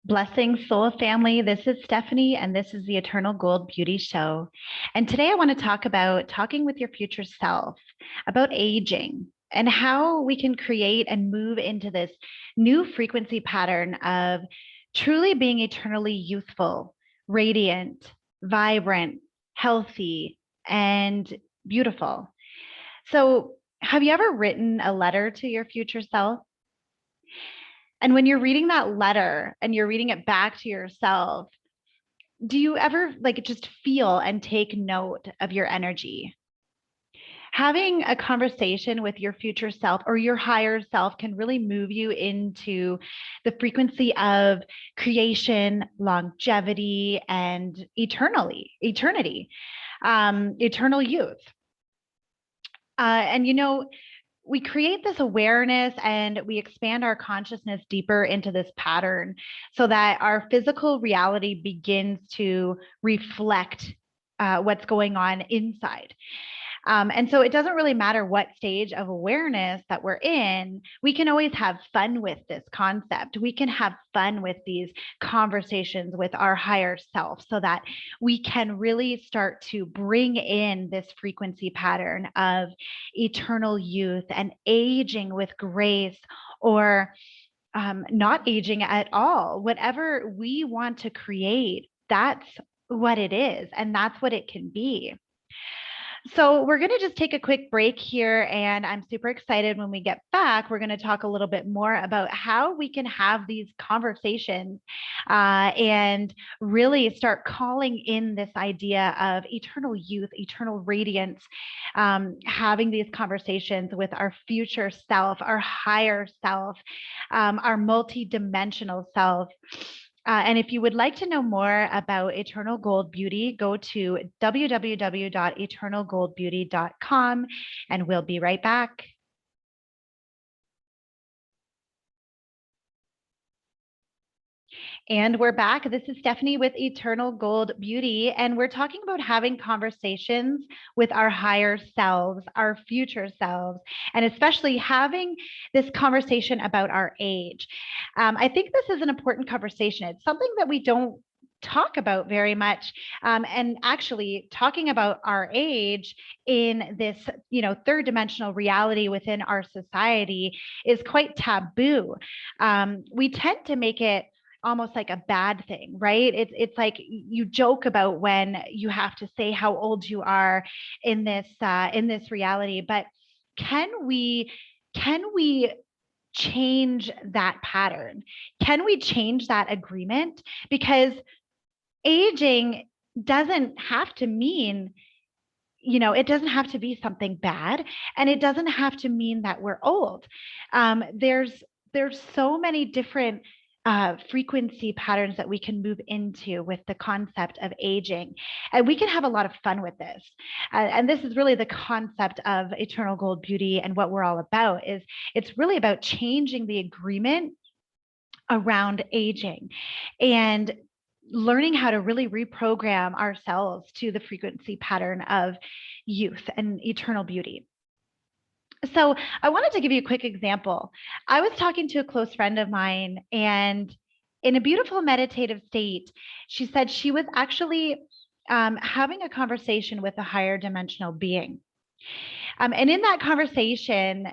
Blessings, soul family. This is Stephanie, and this is the Eternal Gold Beauty Show. And today I want to talk about talking with your future self, about aging, and how we can create and move into this new frequency pattern of truly being eternally youthful, radiant, vibrant, healthy, and beautiful. So, have you ever written a letter to your future self? And when you're reading that letter and you're reading it back to yourself, do you ever just feel and take note of your energy? Having a conversation with your future self or your higher self can really move you into the frequency of creation, longevity, and eternity, eternal youth. And we create this awareness and we expand our consciousness deeper into this pattern so that our physical reality begins to reflect what's going on inside. And so it doesn't really matter what stage of awareness that we're in, we can always have fun with this concept. We can have fun with these conversations with our higher self so that we can really start to bring in this frequency pattern of eternal youth and aging with grace, or not aging at all. Whatever we want to create, that's what it is, and that's what it can be. So we're going to just take a quick break here, and I'm super excited. When we get back, we're going to talk a little bit more about how we can have these conversations and really start calling in this idea of eternal youth, eternal radiance, having these conversations with our future self, our higher self, our multidimensional self. And if you would like to know more about Eternal Gold Beauty, go to www.eternalgoldbeauty.com, and we'll be right back. And we're back. This is Stephanie with Eternal Gold Beauty, and we're talking about having conversations with our higher selves, our future selves, and especially having this conversation about our age. I think this is an important conversation. It's something that we don't talk about very much. And actually talking about our age in this, third dimensional reality within our society is quite taboo. We tend to make it almost like a bad thing, right? It's like you joke about when you have to say how old you are in this reality, but can we change that pattern? Can we change that agreement? Because aging doesn't have to mean, it doesn't have to be something bad, and it doesn't have to mean that we're old. There's so many different frequency patterns that we can move into with the concept of aging, and we can have a lot of fun with this. And this is really the concept of Eternal Gold Beauty, and what we're all about is it's really about changing the agreement around aging and learning how to really reprogram ourselves to the frequency pattern of youth and eternal beauty. So I wanted to give you a quick example. I was talking to a close friend of mine, and in a beautiful meditative state, she said she was actually having a conversation with a higher dimensional being. And in that conversation,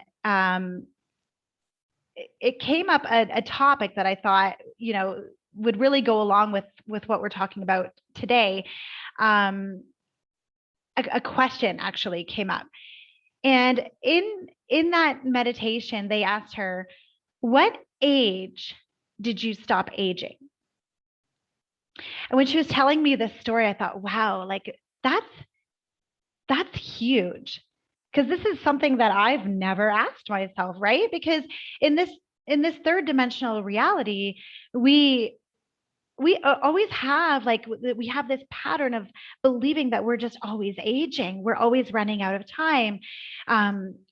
it came up a topic that I thought, would really go along with what we're talking about today. A question actually came up. And in that meditation, they asked her, what age did you stop aging? And when she was telling me this story, I thought, wow, like that's huge. Because this is something that I've never asked myself, right? Because in this third dimensional reality, we always have we have this pattern of believing that we're just always aging. We're always running out of time.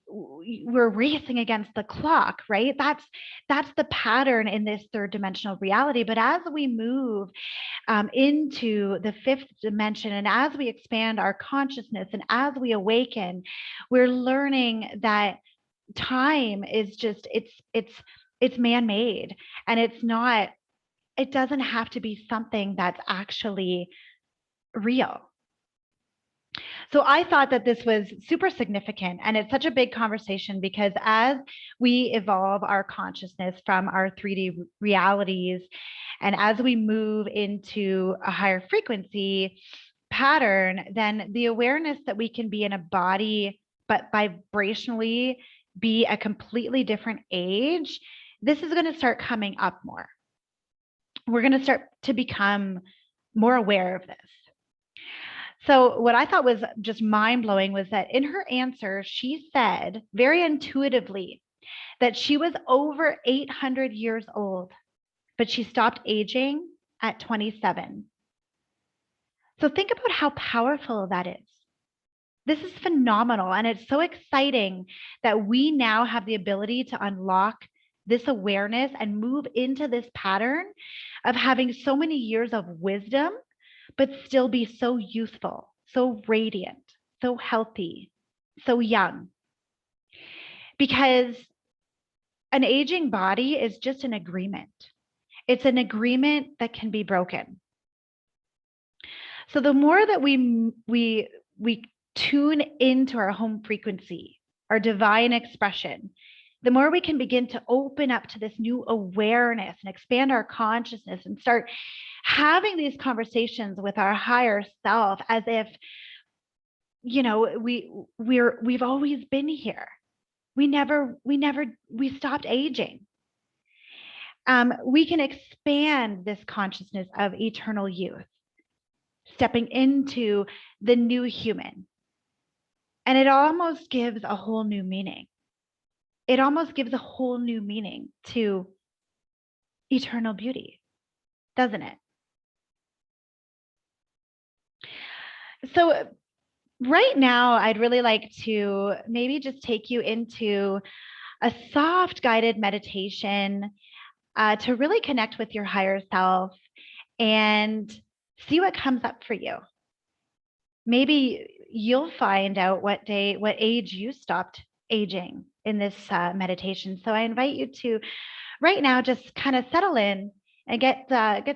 We're racing against the clock, right? That's the pattern in this third dimensional reality. But as we move into the fifth dimension, and as we expand our consciousness, and as we awaken, we're learning that time is just it's man-made, and it's not it doesn't have to be something that's actually real. So I thought that this was super significant, and it's such a big conversation because as we evolve our consciousness from our 3D realities, and as we move into a higher frequency pattern, then the awareness that we can be in a body, but vibrationally be a completely different age, this is going to start coming up more. We're going to start to become more aware of this. So, what I thought was just mind blowing was that in her answer, she said very intuitively that she was over 800 years old, but she stopped aging at 27. So, think about how powerful that is. This is phenomenal. And it's so exciting that we now have the ability to unlock this awareness and move into this pattern of having so many years of wisdom, but still be so youthful, so radiant, so healthy, so young. Because an aging body is just an agreement. It's an agreement that can be broken. So the more that we tune into our home frequency, our divine expression, the more we can begin to open up to this new awareness and expand our consciousness and start having these conversations with our higher self as if, you know, we've always been here. We stopped aging. We can expand this consciousness of eternal youth, stepping into the new human. And it almost gives a whole new meaning. It almost gives a whole new meaning to eternal beauty, doesn't it? So right now, I'd really like to maybe just take you into a soft guided meditation to really connect with your higher self and see what comes up for you. Maybe you'll find out what age you stopped aging in this meditation. So I invite you to right now just kind of settle in and get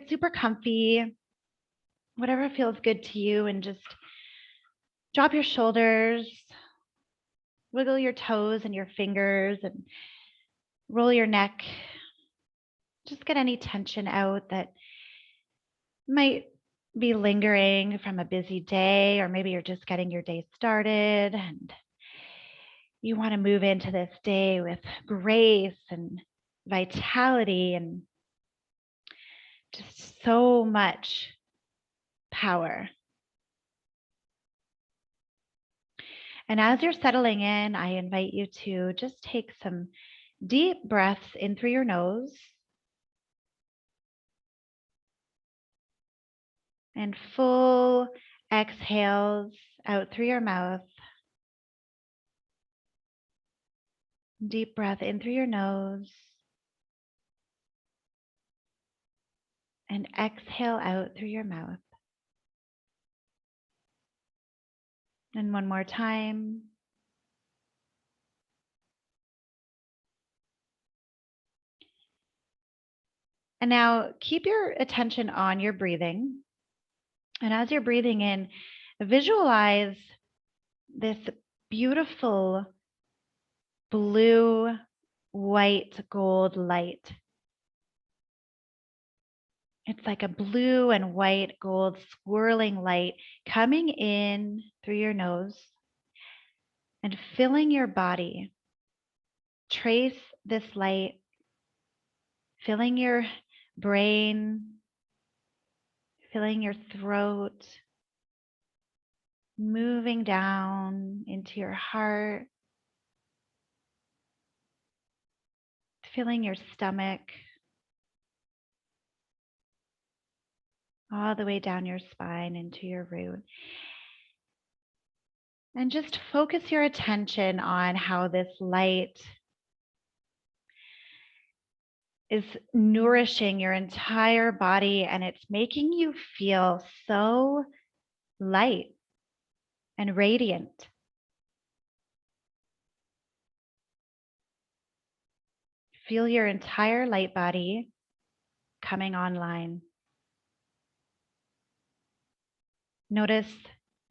super comfy, whatever feels good to you, and just drop your shoulders, wiggle your toes and your fingers, and roll your neck. Just get any tension out that might be lingering from a busy day, or maybe you're just getting your day started and you want to move into this day with grace and vitality and just so much power. And as you're settling in, I invite you to just take some deep breaths in through your nose and full exhales out through your mouth. Deep breath in through your nose and exhale out through your mouth. And one more time. And now keep your attention on your breathing. And as you're breathing in, visualize this beautiful blue, white, gold light. It's like a blue and white, gold swirling light coming in through your nose and filling your body. Trace this light, filling your brain, filling your throat, moving down into your heart, filling your stomach, all the way down your spine into your root. And just focus your attention on how this light is nourishing your entire body, and it's making you feel so light and radiant. Feel your entire light body coming online. Notice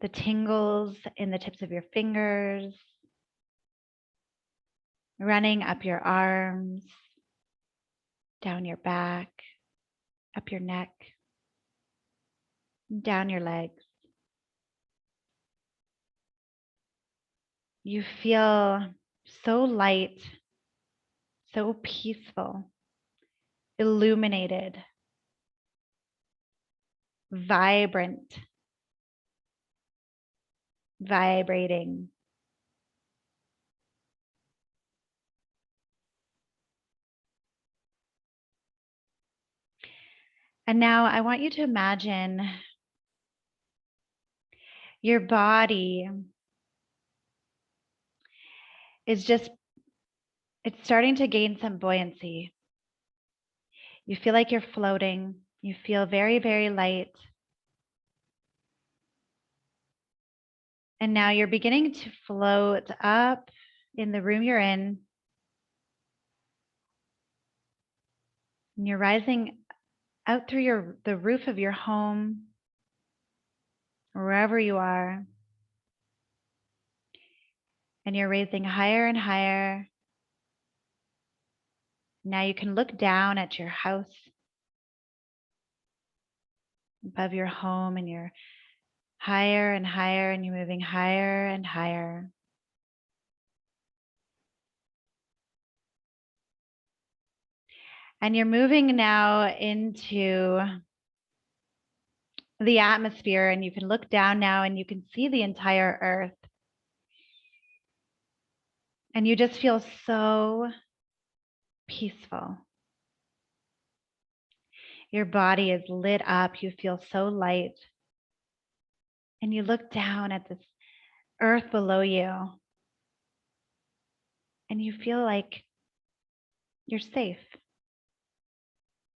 the tingles in the tips of your fingers, running up your arms, down your back, up your neck, down your legs. You feel so light, so peaceful, illuminated, vibrant, vibrating. And now I want you to imagine your body is it's starting to gain some buoyancy. You feel like you're floating. You feel very, very light. And now you're beginning to float up in the room you're in. And you're rising out through the roof of your home, wherever you are. And you're raising higher and higher. Now you can look down at your house above your home, and you're higher and higher, and you're moving higher and higher. And you're moving now into the atmosphere, and you can look down now and you can see the entire earth. And you just feel so peaceful. Your body is lit up. You feel so light. And you look down at this earth below you, and you feel like you're safe.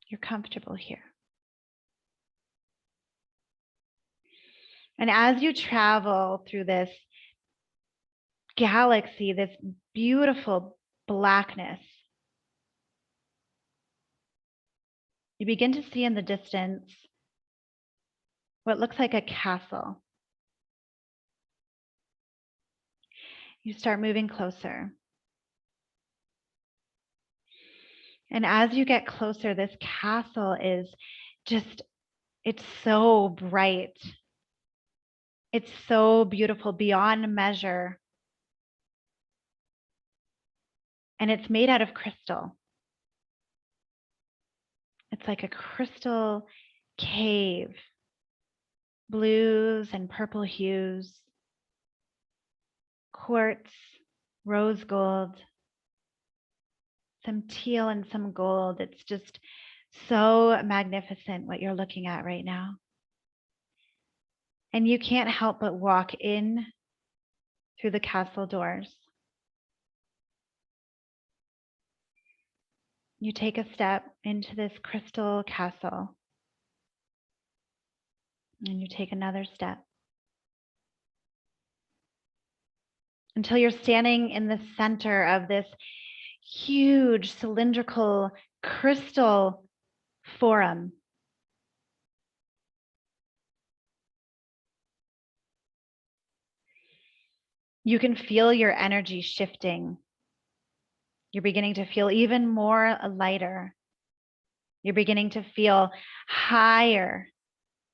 You're comfortable here. And as you travel through this galaxy, this beautiful blackness, you begin to see in the distance what looks like a castle. You start moving closer. And as you get closer, this castle is it's so bright. It's so beautiful beyond measure. And it's made out of crystal. It's like a crystal cave, blues and purple hues, quartz, rose gold, some teal and some gold. It's just so magnificent what you're looking at right now. And you can't help but walk in through the castle doors. You take a step into this crystal castle, and you take another step until you're standing in the center of this huge cylindrical crystal forum. You can feel your energy shifting. You're beginning to feel even more lighter. You're beginning to feel higher,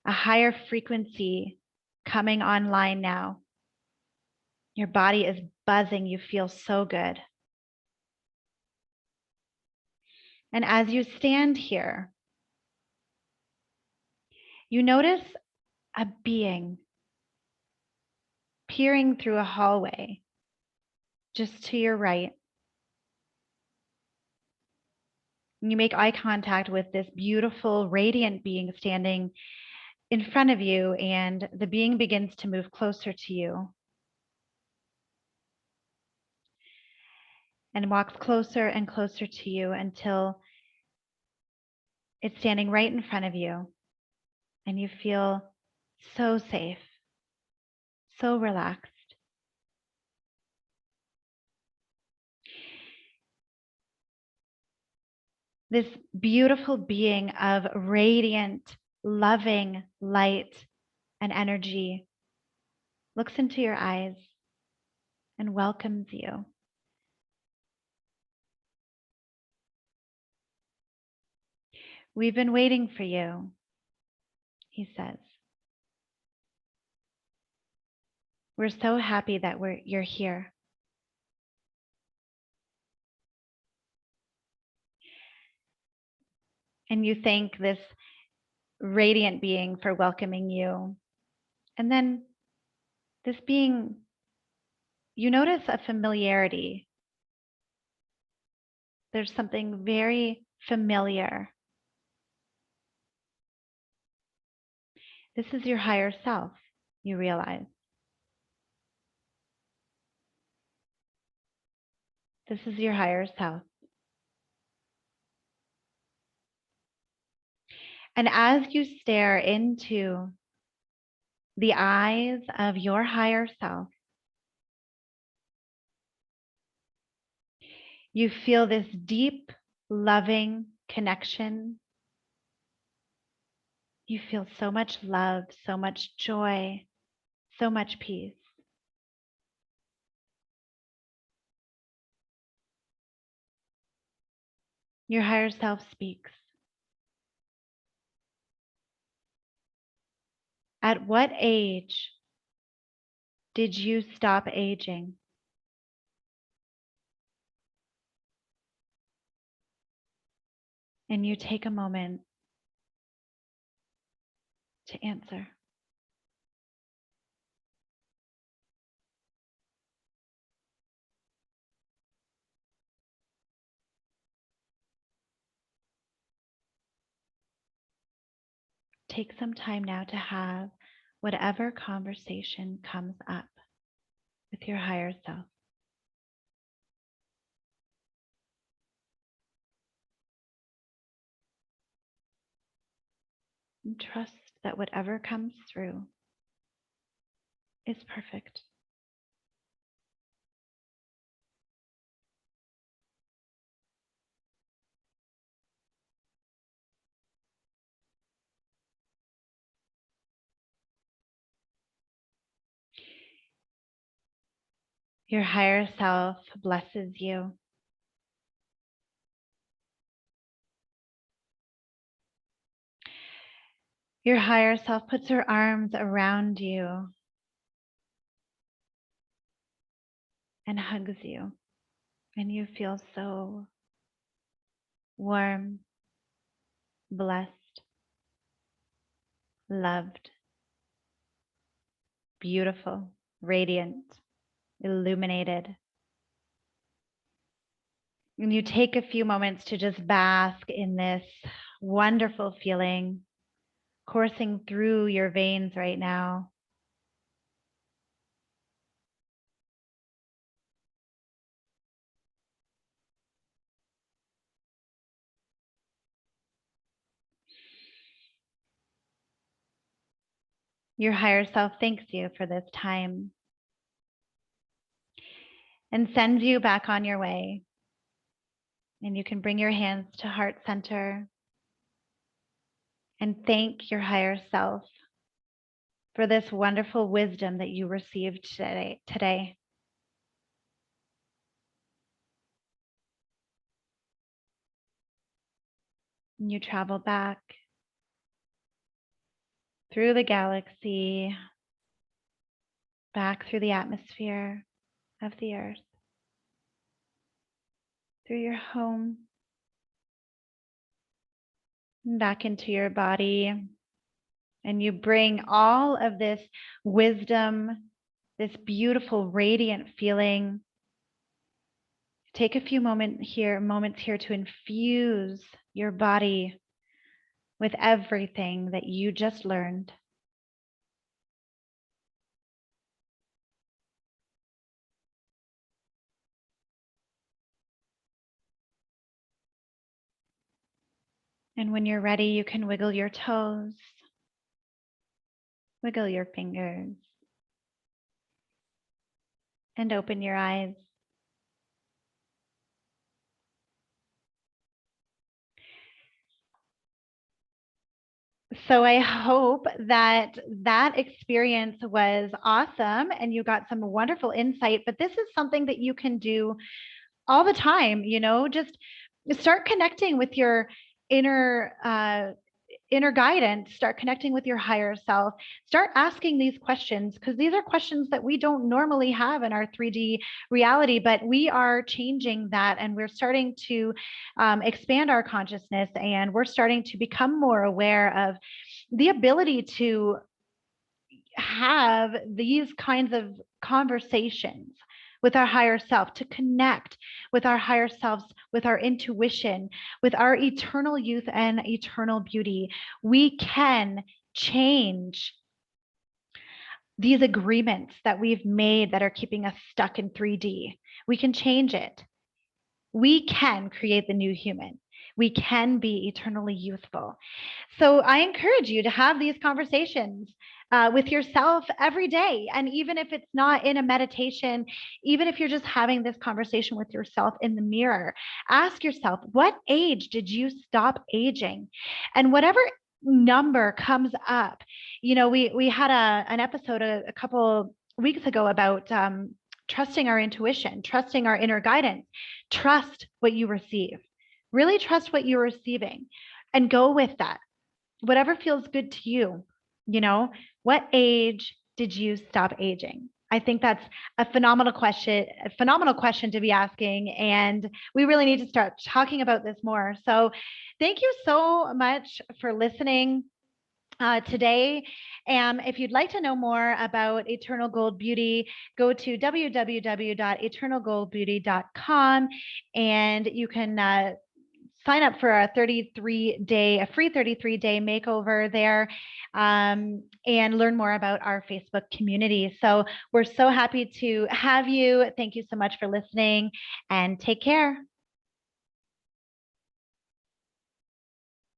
a higher frequency coming online now. Your body is buzzing. You feel so good. And as you stand here, you notice a being peering through a hallway just to your right. You make eye contact with this beautiful, radiant being standing in front of you, and the being begins to move closer to you and walks closer and closer to you until it's standing right in front of you, and you feel so safe, so relaxed. this beautiful being of radiant, loving light and energy looks into your eyes and welcomes you. We've been waiting for you, he says. We're so happy that you're here. And you thank this radiant being for welcoming you. And then this being, you notice a familiarity. There's something very familiar. This is your higher self, you realize. This is your higher self. And as you stare into the eyes of your higher self, you feel this deep, loving connection. You feel so much love, so much joy, so much peace. Your higher self speaks. At what age did you stop aging? And you take a moment to answer. Take some time now to have whatever conversation comes up with your higher self. And trust that whatever comes through is perfect. Your higher self blesses you. Your higher self puts her arms around you and hugs you. And you feel so warm, blessed, loved, beautiful, radiant, illuminated. And you take a few moments to just bask in this wonderful feeling coursing through your veins right now. Your higher self thanks you for this time and sends you back on your way. And you can bring your hands to heart center and thank your higher self for this wonderful wisdom that you received today. And you travel back through the galaxy, back through the atmosphere of the earth, through your home, and back into your body. And you bring all of this wisdom, this beautiful, radiant feeling. Take a few moments here to infuse your body with everything that you just learned. And when you're ready, you can wiggle your toes, wiggle your fingers, and open your eyes. So I hope that that experience was awesome and you got some wonderful insight. But this is something that you can do all the time, just start connecting with your inner inner guidance, start connecting with your higher self, start asking these questions, because these are questions that we don't normally have in our 3D reality, but we are changing that, and we're starting to expand our consciousness, and we're starting to become more aware of the ability to have these kinds of conversations with our higher self, to connect with our higher selves, with our intuition, with our eternal youth and eternal beauty. We can change these agreements that we've made that are keeping us stuck in 3D. We can change it. We can create the new human. We can be eternally youthful. So I encourage you to have these conversations with yourself every day. And even if it's not in a meditation, even if you're just having this conversation with yourself in the mirror, ask yourself, what age did you stop aging? And whatever number comes up, we had an episode a couple weeks ago about trusting our intuition, trusting our inner guidance. Trust what you receive. Really trust what you're receiving and go with that. Whatever feels good to you. What age did you stop aging? I think that's a phenomenal question to be asking. And we really need to start talking about this more. So thank you so much for listening today. If you'd like to know more about Eternal Gold Beauty, go to www.eternalgoldbeauty.com and you can sign up for a free 33-day makeover there, and learn more about our Facebook community. So we're so happy to have you. Thank you so much for listening, and take care.